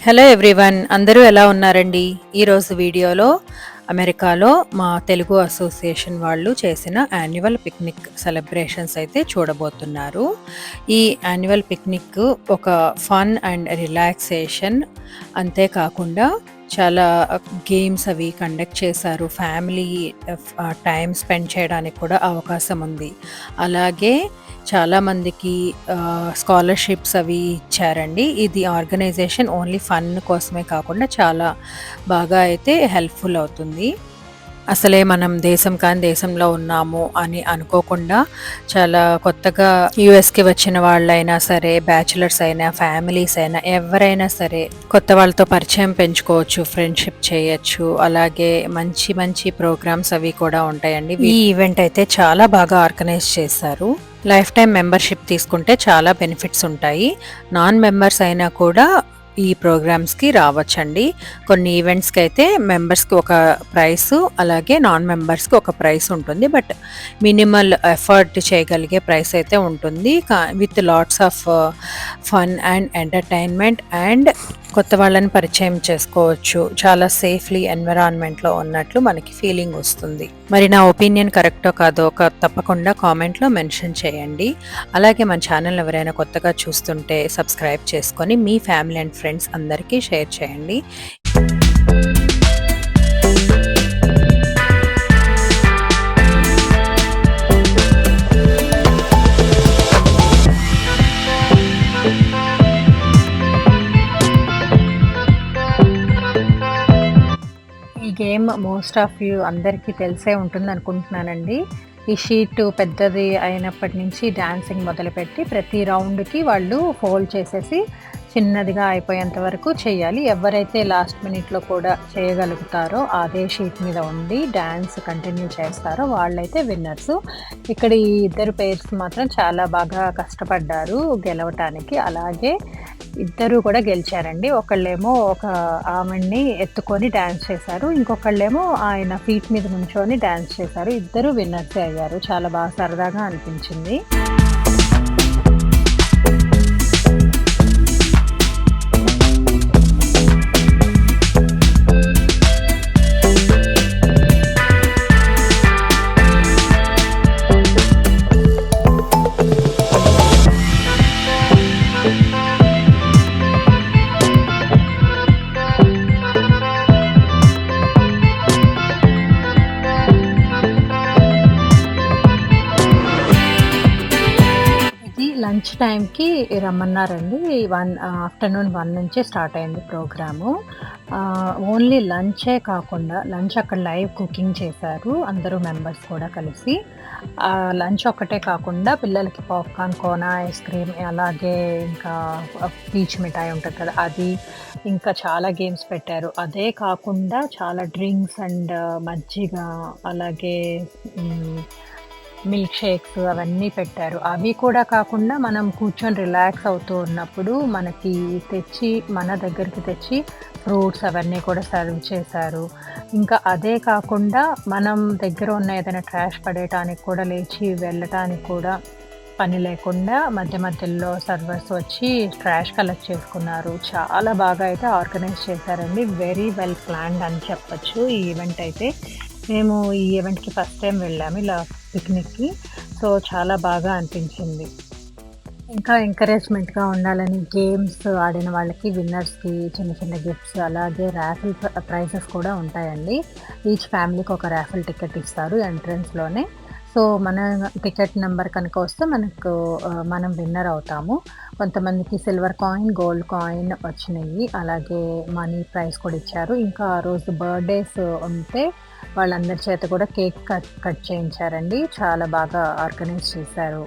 Hello everyone, అందరూ ఎలా ఉన్నారండి? ఈరోజు వీడియోలో అమెరికాలో మా తెలుగు అసోసియేషన్ వాళ్ళు చేసిన యాన్యువల్ పిక్నిక్ సెలబ్రేషన్స్ అయితే చూడబోతున్నారు. ఈ యాన్యువల్ పిక్నిక్ ఒక ఫన్ అండ్ రిలాక్సేషన్, అంతేకాకుండా చాలా గేమ్స్ అవి కండక్ట్ చేశారు. ఫ్యామిలీ టైం స్పెండ్ చేయడానికి కూడా అవకాశం ఉంది. అలాగే చాలామందికి స్కాలర్షిప్స్ అవి ఇచ్చారండి. ఇది ఆర్గనైజేషన్ ఓన్లీ ఫన్ కోసమే కాకుండా చాలా బాగా అయితే హెల్ప్ఫుల్ అవుతుంది. అసలే మనం దేశం కాని దేశంలో ఉన్నాము అని అనుకోకుండా చాలా కొత్తగా యూఎస్కి వచ్చిన వాళ్ళైనా సరే, బ్యాచులర్స్ అయినా, ఫ్యామిలీస్ అయినా, ఎవరైనా సరే కొత్త వాళ్ళతో పరిచయం పెంచుకోవచ్చు, ఫ్రెండ్షిప్ చేయొచ్చు. అలాగే మంచి మంచి ప్రోగ్రామ్స్ అవి కూడా ఉంటాయండి. ఈ ఈవెంట్ అయితే చాలా బాగా ఆర్గనైజ్ చేశారు. లైఫ్ టైం మెంబర్షిప్ తీసుకుంటే చాలా బెనిఫిట్స్ ఉంటాయి. నాన్ మెంబర్స్ అయినా కూడా ఈ ప్రోగ్రామ్స్కి రావచ్చండి. కొన్ని ఈవెంట్స్కి అయితే మెంబర్స్కి ఒక ప్రైసు, అలాగే నాన్ మెంబర్స్కి ఒక ప్రైస్ ఉంటుంది. బట్ మినిమల్ ఎఫర్ట్ చేయగలిగే ప్రైస్ అయితే ఉంటుంది, with lots of fun and entertainment and కొత్త వాళ్ళని పరిచయం చేసుకోవచ్చు. చాలా సేఫ్లీ ఎన్విరాన్మెంట్లో ఉన్నట్లు మనకి ఫీలింగ్ వస్తుంది. మరి నా ఒపీనియన్ కరెక్టో కాదో తప్పకుండా కామెంట్లో మెన్షన్ చేయండి. అలాగే మన ఛానల్ ఎవరైనా కొత్తగా చూస్తుంటే సబ్స్క్రైబ్ చేసుకొని మీ ఫ్యామిలీ అండ్ ఫ్రెండ్స్ అందరికీ షేర్ చేయండి. ఈ గేమ్ మోస్ట్ ఆఫ్ యూ అందరికీ తెలిసే ఉంటుంది అనుకుంటున్నానండి. ఈ షీట్ పెద్దది అయినప్పటి నుంచి డాన్సింగ్ మొదలుపెట్టి ప్రతి రౌండ్కి వాళ్ళు ఫోల్డ్ చేసేసి చిన్నదిగా అయిపోయేంత వరకు చేయాలి. ఎవరైతే లాస్ట్ మినిట్లో కూడా చేయగలుగుతారో, అదే షీట్ మీద ఉండి డ్యాన్స్ కంటిన్యూ చేస్తారో వాళ్ళైతే విన్నర్సు. ఇక్కడ ఈ ఇద్దరు పేర్స్ మాత్రం చాలా బాగా కష్టపడ్డారు గెలవటానికి. అలాగే ఇద్దరు కూడా గెలిచారండి. ఒకళ్ళేమో ఒక ఆమెని ఎత్తుకొని డ్యాన్స్ చేశారు, ఇంకొకళ్ళేమో ఆయన ఫీట్ మీద నుంచొని డ్యాన్స్ చేశారు. ఇద్దరు విన్నర్సే అయ్యారు. చాలా బాగా సరదాగా అనిపించింది. లంచ్ టైంకి రమ్మన్నారండి. ఆఫ్టర్నూన్ 1 నుంచే స్టార్ట్ అయింది ప్రోగ్రాము. ఓన్లీ లంచే కాకుండా లంచ్ అక్కడ లైవ్ కుకింగ్ చేశారు అందరూ మెంబర్స్ కూడా కలిసి. లంచ్ ఒక్కటే కాకుండా పిల్లలకి పాప్కార్న్, కోనా, ఐస్ క్రీమ్, అలాగే ఇంకా పీచ్ మిఠాయి ఉంటుంది కదా అది, ఇంకా చాలా గేమ్స్ పెట్టారు. అదే కాకుండా చాలా డ్రింక్స్ అండ్ మజ్జిగ, అలాగే మిల్క్ షేక్స్ అవన్నీ పెట్టారు. అవి కూడా కాకుండా మనం కూర్చొని రిలాక్స్ అవుతూ ఉన్నప్పుడు మనకి మన దగ్గరికి తెచ్చి ఫ్రూట్స్ అవన్నీ కూడా సర్వ్ చేశారు. ఇంకా అదే కాకుండా మనం దగ్గర ఉన్న ఏదైనా ట్రాష్ పడేయటానికి కూడా, లేచి వెళ్ళటానికి కూడా పని లేకుండా మధ్య మధ్యలో సర్వర్స్ వచ్చి ట్రాష్ కలెక్ట్ చేసుకున్నారు. చాలా బాగా అయితే ఆర్గనైజ్ చేశారండి. వెరీ వెల్ ప్లాన్డ్ అని చెప్పచ్చు ఈ ఈవెంట్ అయితే. మేము ఈ ఈవెంట్కి ఫస్ట్ టైం వెళ్ళాము ఇలా పిక్నిక్కి. సో చాలా బాగా అనిపించింది. ఇంకా ఎంకరేజ్మెంట్గా ఉండాలని గేమ్స్ ఆడిన వాళ్ళకి, విన్నర్స్కి చిన్న చిన్న గిఫ్ట్స్, అలాగే ర్యాఫిల్ ప్రైజెస్ కూడా ఉంటాయండి. ఈచ్ ఫ్యామిలీకి ఒక ర్యాఫిల్ టికెట్ ఇస్తారు ఎంట్రన్స్లోనే. సో మన టికెట్ నెంబర్ కనుక వస్తే మనం విన్నర్ అవుతాము. కొంతమందికి సిల్వర్ కాయిన్, గోల్డ్ కాయిన్ వచ్చినాయి. అలాగే మనీ ప్రైజ్ కూడా ఇచ్చారు. ఇంకా ఆ రోజు బర్త్డేస్ ఉంటే వాళ్ళందరి చేత కూడా కేక్ కట్ చేయించారండి. చాలా బాగా ఆర్గనైజ్ చేశారు.